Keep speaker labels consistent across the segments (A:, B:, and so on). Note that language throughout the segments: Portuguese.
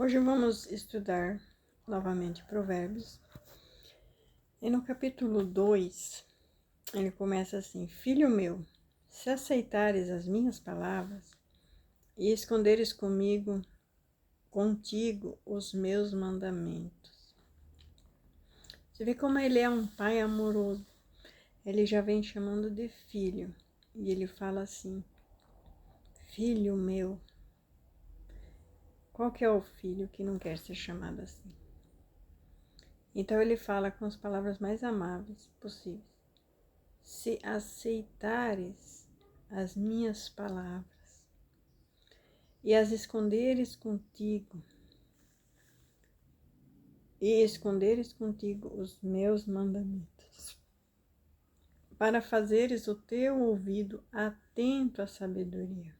A: Hoje vamos estudar novamente Provérbios. E no capítulo 2, ele começa assim: Filho meu, se aceitares as minhas palavras e esconderes contigo os meus mandamentos. Você vê como ele é um pai amoroso. Ele já vem chamando de filho. E ele fala assim: Filho meu. Qual que é o filho que não quer ser chamado assim? Então ele fala com as palavras mais amáveis possíveis. Se aceitares as minhas palavras e as esconderes contigo os meus mandamentos, para fazeres o teu ouvido atento à sabedoria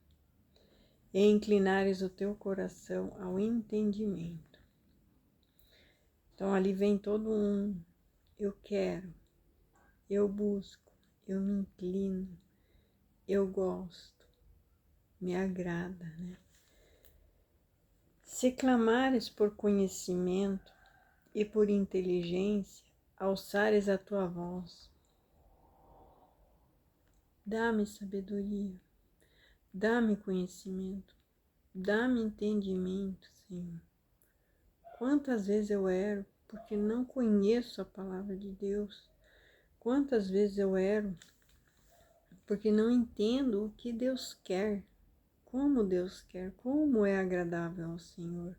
A: e inclinares o teu coração ao entendimento. Então ali vem todo eu quero, eu busco, eu me inclino, eu gosto, me agrada, né? Se clamares por conhecimento e por inteligência, alçares a tua voz, dá-me sabedoria, dá-me conhecimento, dá-me entendimento, Senhor. Quantas vezes eu erro porque não conheço a palavra de Deus? Quantas vezes eu erro porque não entendo o que Deus quer, como Deus quer, como é agradável ao Senhor?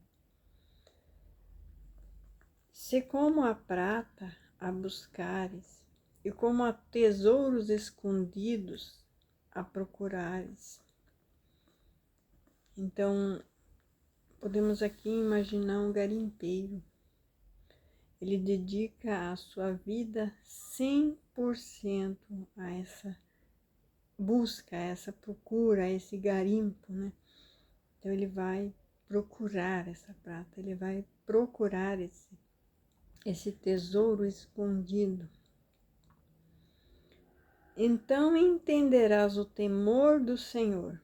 A: Se como a prata a buscares, e como a tesouros escondidos a procurares. Então, podemos aqui imaginar um garimpeiro. Ele dedica a sua vida 100% a essa busca, a essa procura, a esse garimpo, né? Então, ele vai procurar essa prata, ele vai procurar esse tesouro escondido. Então entenderás o temor do Senhor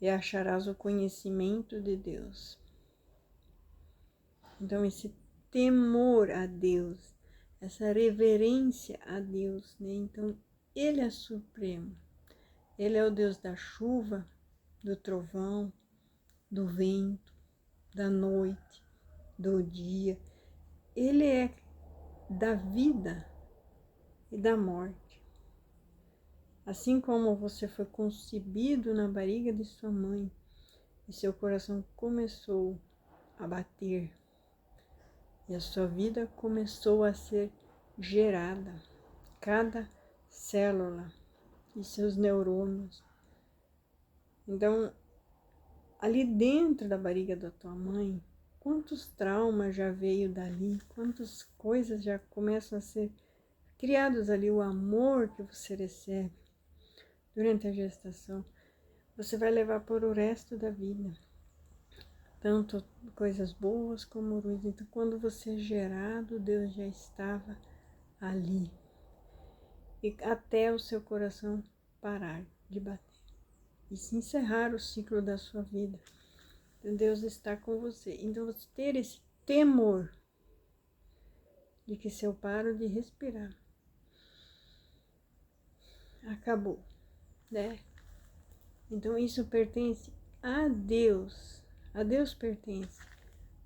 A: e acharás o conhecimento de Deus. Então esse temor a Deus, essa reverência a Deus, né? Então Ele é supremo. Ele é o Deus da chuva, do trovão, do vento, da noite, do dia. Ele é da vida e da morte. Assim como você foi concebido na barriga de sua mãe e seu coração começou a bater e a sua vida começou a ser gerada, cada célula e seus neurônios. Então, ali dentro da barriga da tua mãe, quantos traumas já veio dali, quantas coisas já começam a ser criados ali, o amor que você recebe durante a gestação, você vai levar por o resto da vida. Tanto coisas boas como ruins. Então, quando você é gerado, Deus já estava ali. E até o seu coração parar de bater. E se encerrar o ciclo da sua vida. Então, Deus está com você. Então, você ter esse temor de que se eu paro de respirar, acabou, né? Então, isso pertence a Deus. A Deus pertence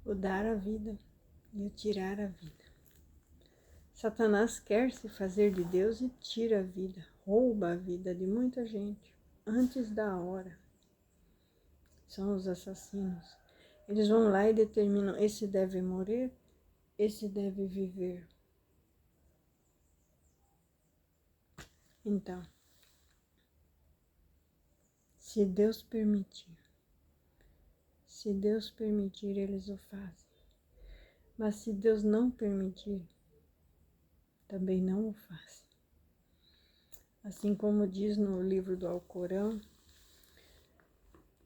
A: o dar a vida e o tirar a vida. Satanás quer se fazer de Deus e tira a vida, rouba a vida de muita gente antes da hora. São os assassinos. Eles vão lá e determinam: esse deve morrer, esse deve viver. Então, se Deus permitir, eles o fazem. Mas se Deus não permitir, também não o fazem. Assim como diz no livro do Alcorão,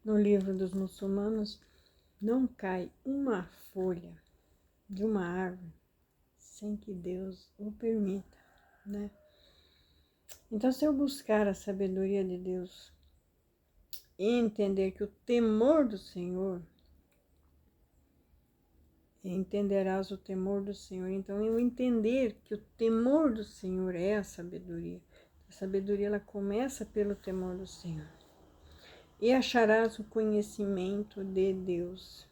A: no livro dos muçulmanos, não cai uma folha de uma árvore sem que Deus o permita, né? Então, se eu buscar a sabedoria de Deus e entender que o temor do Senhor entenderás o temor do Senhor. Então, eu entender que o temor do Senhor é a sabedoria. A sabedoria, ela começa pelo temor do Senhor. E acharás o conhecimento de Deus.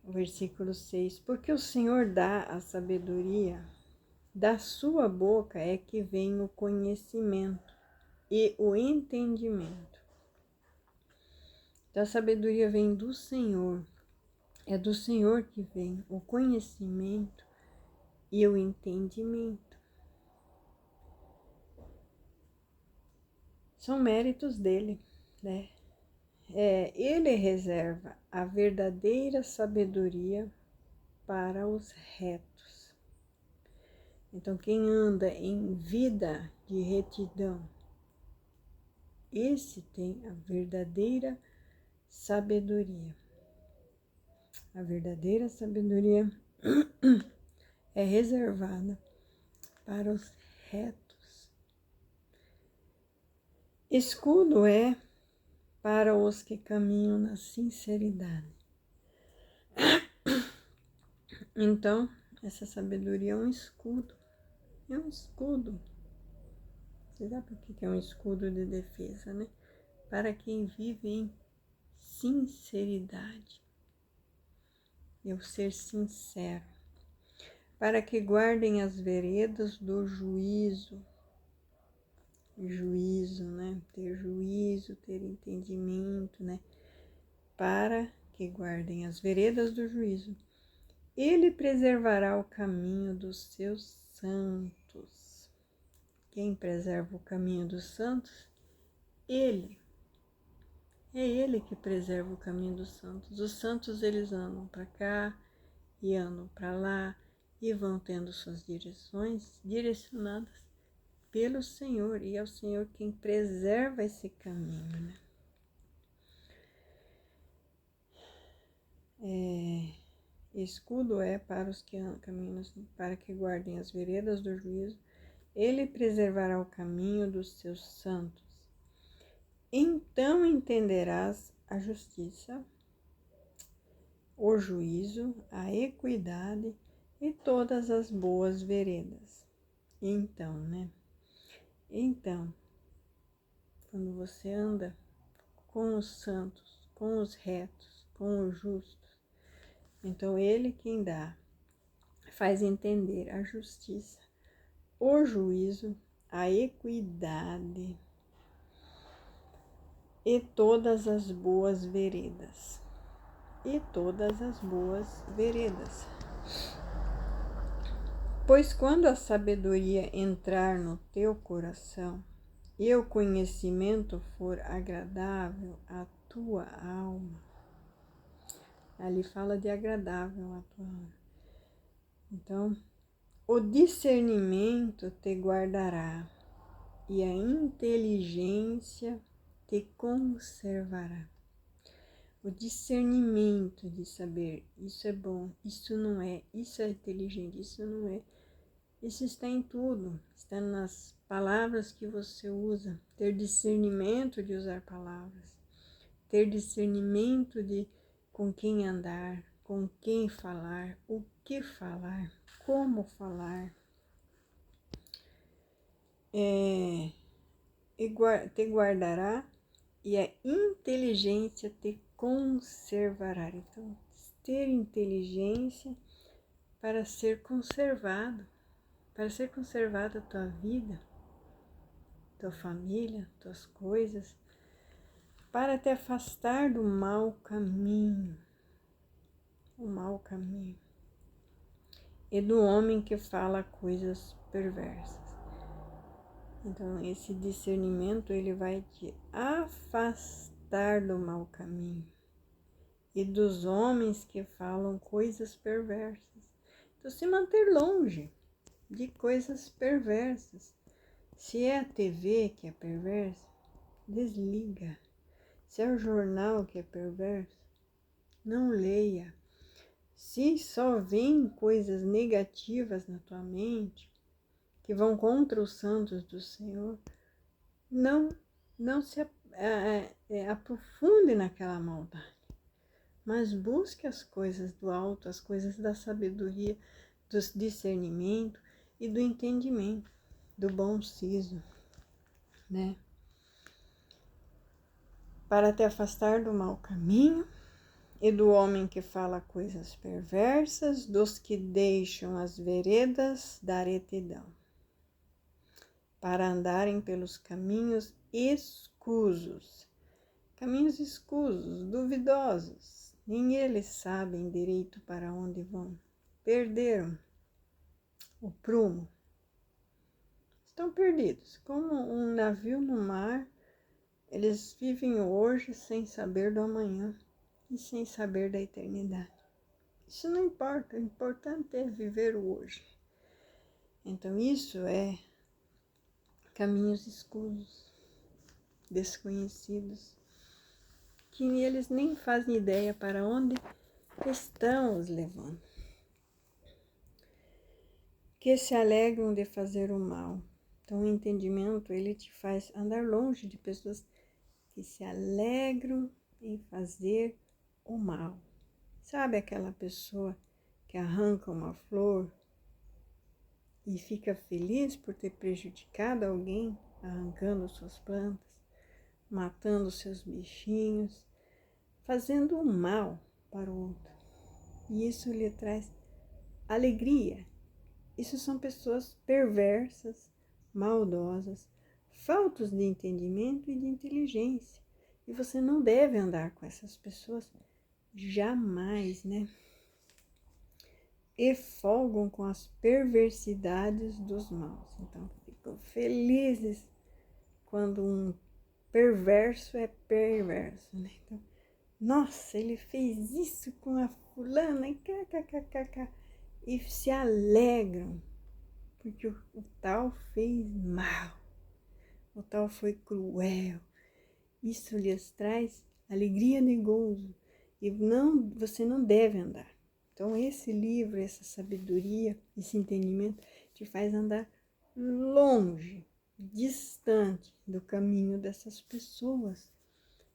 A: O versículo 6. Porque o Senhor dá a sabedoria, da sua boca é que vem o conhecimento e o entendimento. Então, a sabedoria vem do Senhor. É do Senhor que vem o conhecimento e o entendimento. São méritos dele, né? Ele reserva a verdadeira sabedoria para os retos. Então, quem anda em vida de retidão, esse tem a verdadeira sabedoria. A verdadeira sabedoria é reservada para os retos. Escudo é para os que caminham na sinceridade. Então, essa sabedoria é um escudo. É um escudo. Você sabe o que é um escudo de defesa, né? Para quem vive em sinceridade. Eu ser sincero. Para que guardem as veredas do juízo. Juízo, né? Ter juízo, ter entendimento, né? Para que guardem as veredas do juízo. Ele preservará o caminho dos seus santos. Quem preserva o caminho dos santos? Ele. É ele que preserva o caminho dos santos. Os santos, eles andam para cá e andam para lá e vão tendo suas direções direcionadas pelo Senhor. E é o Senhor quem preserva esse caminho, né? Escudo é para os que caminham, para que guardem as veredas do juízo. Ele preservará o caminho dos seus santos. Então entenderás a justiça, o juízo, a equidade e todas as boas veredas. Então, né? Então, quando você anda com os santos, com os retos, com os justos, então ele quem dá, faz entender a justiça, o juízo, a equidade e todas as boas veredas. E todas as boas veredas. Pois quando a sabedoria entrar no teu coração e o conhecimento for agradável à tua alma, ali fala de agradável à tua alma. Então, o discernimento te guardará e a inteligência te conservará. O discernimento de saber, isso é bom, isso não é, isso é inteligente, isso não é. Isso está em tudo, está nas palavras que você usa. Ter discernimento de usar palavras. Ter discernimento de com quem andar, com quem falar, o que falar, como falar. Te guardará e a inteligência te conservará. Então, ter inteligência para ser conservado, para ser conservada a tua vida, tua família, tuas coisas, para te afastar do mau caminho, o mau caminho, e do homem que fala coisas perversas. Então, esse discernimento, ele vai te afastar do mau caminho e dos homens que falam coisas perversas. Então, se manter longe de coisas perversas. Se é a TV que é perversa, desliga. Se é o jornal que é perverso, não leia. Se só vem coisas negativas na tua mente, que vão contra os santos do Senhor, não se aprofunde naquela maldade. mas busque as coisas do alto, as coisas da sabedoria, do discernimento e do entendimento, do bom siso, né? Para te afastar do mau caminho e do homem que fala coisas perversas, dos que deixam as veredas da retidão, para andarem pelos caminhos escusos, duvidosos, nem eles sabem direito para onde vão. Perderam o prumo, estão perdidos, como um navio no mar. Eles vivem hoje sem saber do amanhã e sem saber da eternidade. Isso não importa, o importante é viver o hoje. Então isso é caminhos escuros, desconhecidos, que eles nem fazem ideia para onde estão os levando. Que se alegram de fazer o mal. Então o entendimento, ele te faz andar longe de pessoas que se alegram em fazer o mal. Sabe aquela pessoa que arranca uma flor e fica feliz por ter prejudicado alguém, arrancando suas plantas, matando seus bichinhos, fazendo o mal para o outro. E isso lhe traz alegria. Isso são pessoas perversas, maldosas, faltos de entendimento e de inteligência. E você não deve andar com essas pessoas jamais, né? E folgam com as perversidades dos maus. Então, ficam felizes quando um perverso é perverso, né? Então, nossa, ele fez isso com a fulana e kkkk. E se alegram, porque o tal fez mal, o tal foi cruel. Isso lhes traz alegria e gozo, e você não deve andar. Então esse livro, essa sabedoria, esse entendimento te faz andar longe, distante do caminho dessas pessoas,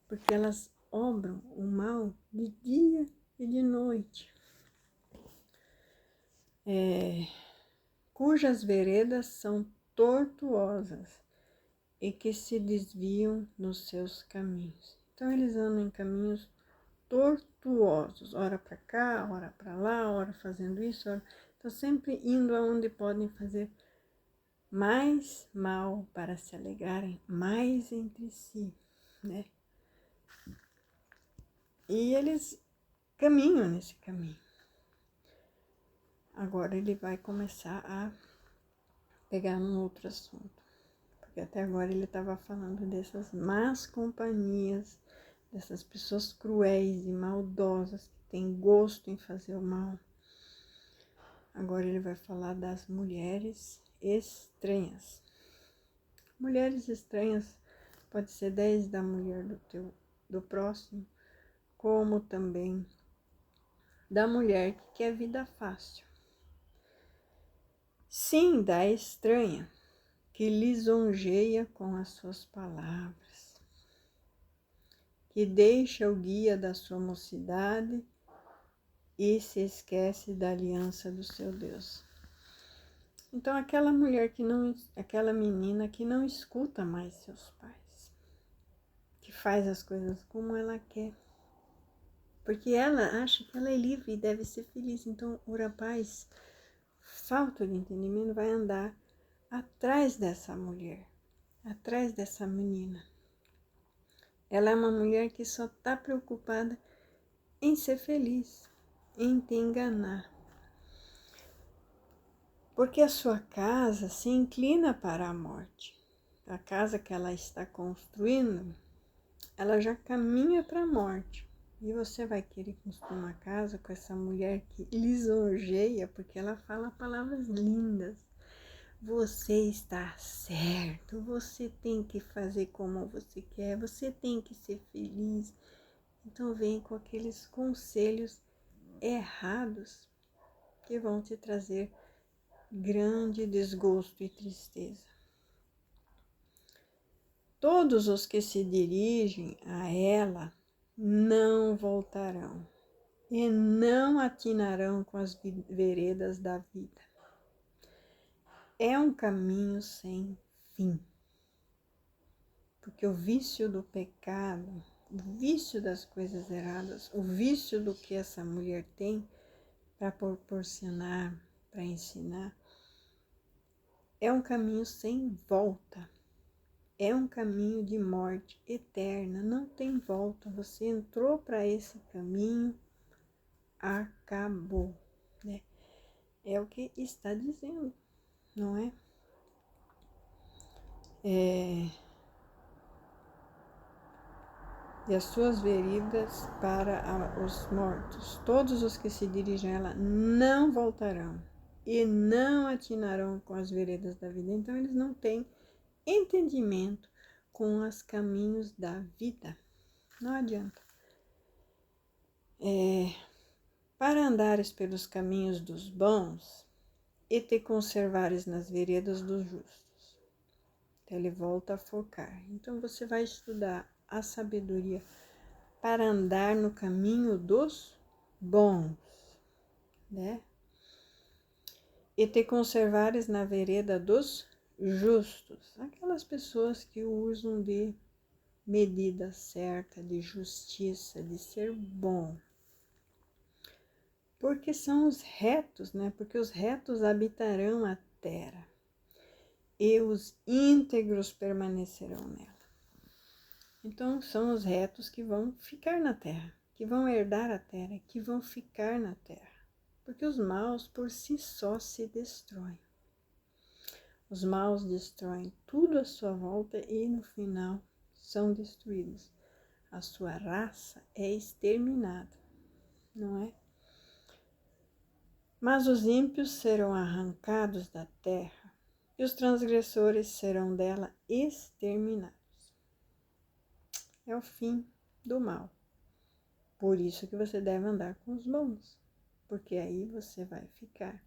A: porque elas obram o mal de dia e de noite. Cujas veredas são tortuosas e que se desviam nos seus caminhos. Então eles andam em caminhos tortuosos, ora para cá, ora para lá, ora fazendo isso, ora... Então sempre indo aonde podem fazer mais mal para se alegrarem mais entre si, né? E eles caminham nesse caminho. Agora ele vai começar a pegar um outro assunto, porque até agora ele estava falando dessas más companhias, dessas pessoas cruéis e maldosas que têm gosto em fazer o mal. Agora ele vai falar das mulheres estranhas. Mulheres estranhas pode ser desde a mulher do próximo, como também da mulher que quer vida fácil. Sim, da estranha, que lisonjeia com as suas palavras, que deixa o guia da sua mocidade e se esquece da aliança do seu Deus. Então aquela mulher aquela menina que não escuta mais seus pais, que faz as coisas como ela quer, porque ela acha que ela é livre e deve ser feliz. Então o rapaz, falta de entendimento, vai andar atrás dessa mulher, atrás dessa menina. Ela é uma mulher que só está preocupada em ser feliz, em te enganar. Porque a sua casa se inclina para a morte. A casa que ela está construindo, ela já caminha para a morte. E você vai querer construir uma casa com essa mulher que lisonjeia, porque ela fala palavras lindas. Você está certo, você tem que fazer como você quer, você tem que ser feliz. Então vem com aqueles conselhos errados que vão te trazer grande desgosto e tristeza. Todos os que se dirigem a ela não voltarão. e não atinarão com as veredas da vida. É um caminho sem fim, porque o vício do pecado, o vício das coisas erradas, o vício do que essa mulher tem para proporcionar, para ensinar, é um caminho sem volta. É um caminho de morte eterna, não tem volta. Você entrou para esse caminho, acabou, né? É o que está dizendo, não é? E as suas veredas para os mortos. Todos os que se dirigem a ela não voltarão e não atinarão com as veredas da vida. Então, eles não têm entendimento com os caminhos da vida. Não adianta. Para andares pelos caminhos dos bons e te conservares nas veredas dos justos. Então, ele volta a focar. Então, você vai estudar a sabedoria para andar no caminho dos bons, né? E te conservares na vereda dos justos. Aquelas pessoas que usam de medida certa, de justiça, de ser bom. Porque são os retos, né? Porque os retos habitarão a terra e os íntegros permanecerão nela. Então, são os retos que vão ficar na terra, que vão herdar a terra, que vão ficar na terra. Porque os maus por si só se destroem. Os maus destroem tudo à sua volta e no final são destruídos. A sua raça é exterminada, não é? Mas os ímpios serão arrancados da terra e os transgressores serão dela exterminados. É o fim do mal. Por isso que você deve andar com os bons, porque aí você vai ficar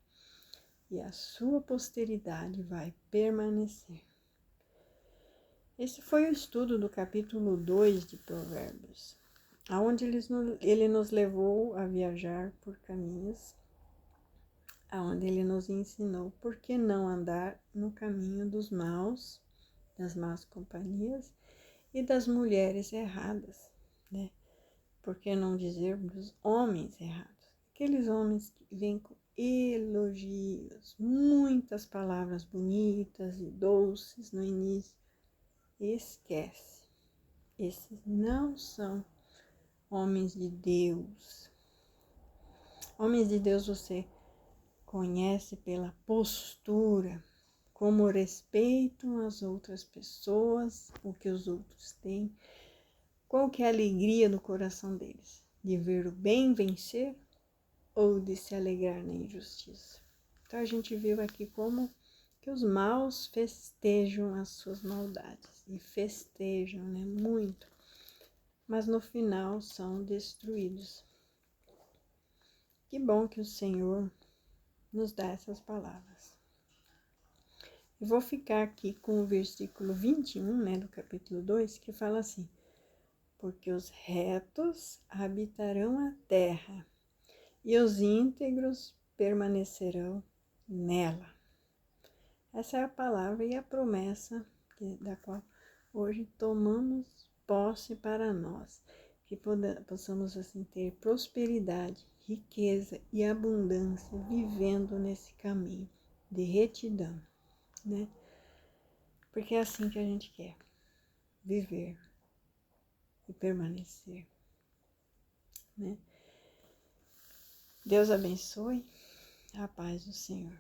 A: e a sua posteridade vai permanecer. Esse foi o estudo do capítulo 2 de Provérbios, onde ele nos levou a viajar por caminhos, onde ele nos ensinou por que não andar no caminho dos maus, das más companhias e das mulheres erradas, né? Por que não dizer dos homens errados? Aqueles homens que vêm com elogios, muitas palavras bonitas e doces no início. Esquece. Esses não são homens de Deus. Homens de Deus você conhece pela postura, como respeitam as outras pessoas, o que os outros têm. Qual que é a alegria do coração deles? De ver o bem vencer ou de se alegrar na injustiça? Então a gente viu aqui como que os maus festejam as suas maldades. E festejam, né? Muito. Mas no final são destruídos. Que bom que o Senhor nos dá essas palavras. Eu vou ficar aqui com o versículo 21, né, do capítulo 2, que fala assim: porque os retos habitarão a terra e os íntegros permanecerão nela. Essa é a palavra e a promessa da qual hoje tomamos posse para nós, que possamos assim ter prosperidade, riqueza e abundância vivendo nesse caminho de retidão, né? Porque é assim que a gente quer viver e permanecer, né? Deus abençoe, a paz do Senhor.